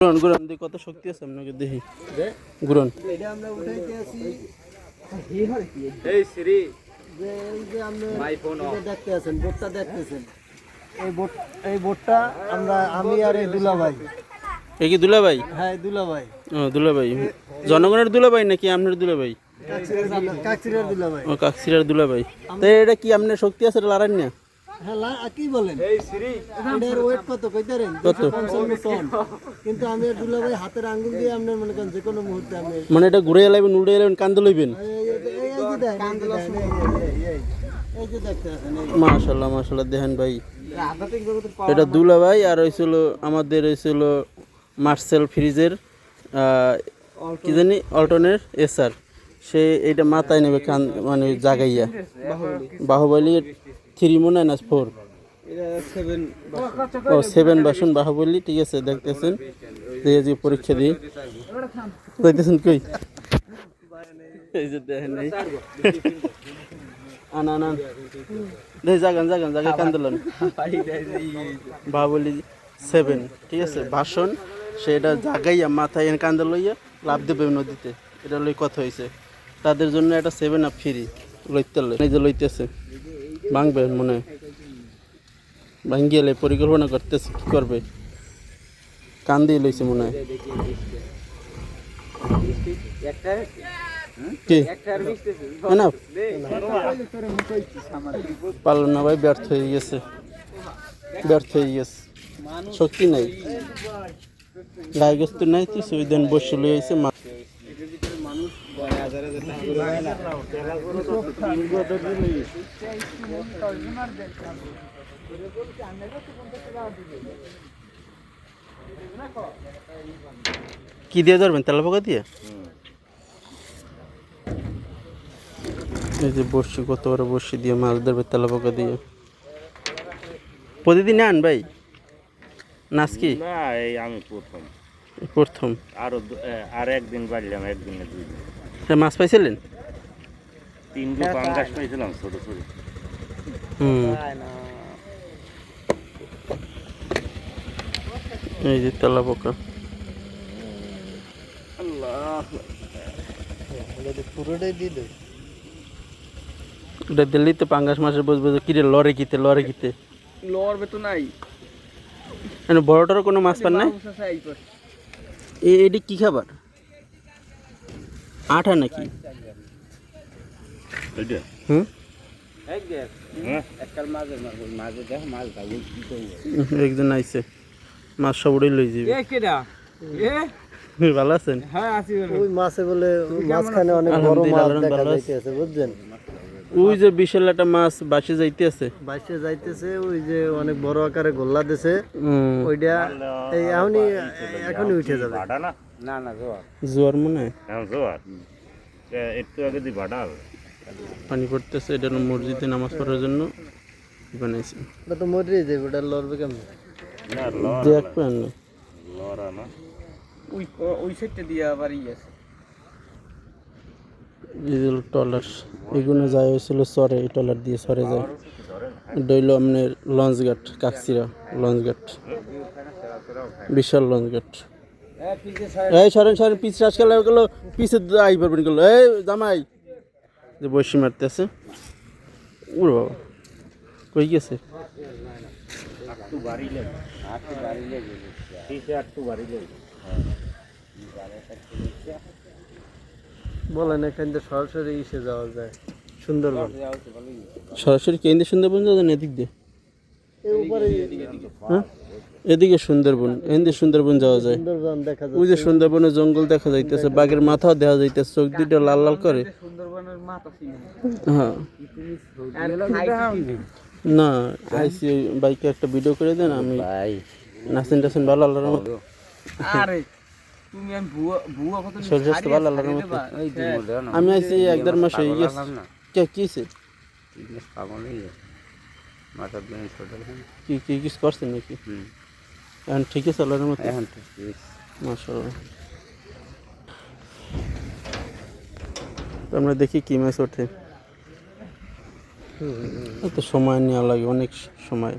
গুরন গুরন দিয়ে কত শক্তি আছে আপনাকে দেখি গুরন এটা আমরা উঠাইতে আছি এই শ্রী যে এই যে আপনি মাই ফোন অফ দেখতে আছেন বোটটা দেখতেছেন এই বোটটা আমি আর এই দুলাভাই এই কি দুলাভাই? হ্যাঁ দুলাভাই। ও দুলাভাই, জনগণের দুলাভাই নাকি আপনার দুলাভাই? কাকচিরার দুলাভাই। ও কাকসিরার দুলাভাই। তো এটা কি আপনার শক্তি আছে লড়ান না? হ্যাঁ কি বলেন এই শ্রী এটার ওয়েট কত কইতারেন? কত? 255 টন। কিন্তু আমি আর দুলাভাই হাতের আঙ্গুল দিয়ে আপনার মনে করেন যে কোনো মুহূর্তে আমি মানে এটা ঘুরে এলাইবেন উল্টে এলাইবেন কান্দে লইবেন? এই যে দেখতে আছেন মাশাআল্লাহ মাশাআল্লাহ দেখেন ভাই, এটা দুলাভাই আর হইছিল আমাদের হইছিল মার্সেল ফ্রিজের কি জানি অল্টনের এসআর, সে এইটা মাথায় নেবে মানে জাগাইয়া বাহুবলী 3 মনে না 4 ও 7 বাসন বাহুবলী। ঠিক আছে দেখতেছেন যে পরীক্ষা দিই কইতেছেন কই এই যে দেখেন এই আনা আনা দেখ জাগান জাগান জায়গা কান্দলেন বাহুবলী 7। ঠিক আছে ভাষণ সেটা জাগাইয়া মাথায় এনে কান্দে লইয়া লাভ দেবে নদীতে, এটা লই কথা হয়েছে। তাদের জন্য একটা 7 আপ ফ্রি লইতে এই যে লইতেছে ভাঙবে মনে হয়, ভাঙ্গিয়ালে পরিকল্পনা করতেছে কি করবে, কান দিয়ে লইছে মনে হয়। কি না পারল না ভাই, ব্যর্থ হয়ে গেছে শক্তি নাই, গায়ে গস্তু নাই তো সুইদেন বসে লই আইছে কি দিয়ে ধরবেন? তেলা পোকা দিয়ে? এই যে বড়শি, কত বড় বড়শি দিয়ে মাছ ধরবে তেলা পোকা দিয়ে। প্রতিদিন আন ভাই নাচ কি? না এই আমি প্রথম আর একদিন বাড়লাম, একদিনে 2 দিন মাছ পাইছিলেন? 3 দিন পাঙ্গাস পাইছিলাম ছোট ছোট। এই যে তেলা পোকা পুরোটাই দিয়ে দেয়। ওটা দিল্লি তো পাঙ্গাস মাছের বসবে কিরে লড়ে কিতে লড়বে তো নাই, বড়টারও কোনো মাছ পান নাই? এটি কি খাবার? আঠা নাকি? হুম একজন আইছে মাছ সব উড়ে লই যাবে। ভালো আছেন? ওই মাছে বলে মাঝখানে অনেক বড় মাছ দেখা যাইতেছে বুঝছেন? ওই যে বিশাল একটা মাছ বাসে যাইতেছে ওই যে অনেক বড় আকারে গোল্লা দিছে ওইটা এই এখনই উঠে যাবে। না না জোয়ার মনে হয় জোয়ার একটু আগে দি ভাড়া পানি পড়তেছে, এটা মসজিদে নামাজ পড়ার জন্য বানাইছে। ওটা তো মরেই যাবে, ওটা লড়বে কেমন? না দেখবেন না লড়া না, ওই সাইডটা দিয়ে আবার আছে টলার, এগুলো যায় হয়েছিল সরে, এই টলার দিয়ে সরে যায়। ডইল আপনার লঞ্চ ঘাট, কাকচিরা লঞ্চ ঘাট, বিশাল লঞ্চ ঘাট। এই সরেন পিছ আজকাল গেলো পিছে আই পারবেন গেলো, এই জামাই যে বসি মারতেছে ওর বাবা কই গেছে? বলেন এখান থেকে সরাসরি এসে যাওয়া যায় সুন্দরবন। সরাসরি কেন্দ্রে সুন্দরবন যাবেন এদিক দিয়ে? হ্যাঁ এদিকে সুন্দরবন, এদিকে সুন্দরবন যাওয়া যায়। সুন্দরবন দেখা যায়, ওই যে সুন্দরবনের জঙ্গল দেখা যাইতেছে, বাঘের মাথাও দেখা যাইতেছে, চোখ দুইটা লাল লাল করে। হ্যাঁ না আইসি বাইকে একটা ভিডিও করে দেন, আমি নাচেন টাচেন ভালো আল্লাহর মতো। আমি আইসি 1-1.5 মাস হয়ে গেছে। কিছে কি কিছু করছেন নাকি? এখন ঠিক আছে আল্লাহর মতো, মাশাআল্লাহ। আমরা দেখি কি মাছ ওঠে। এত সময় নেওয়া লাগে, অনেক সময়।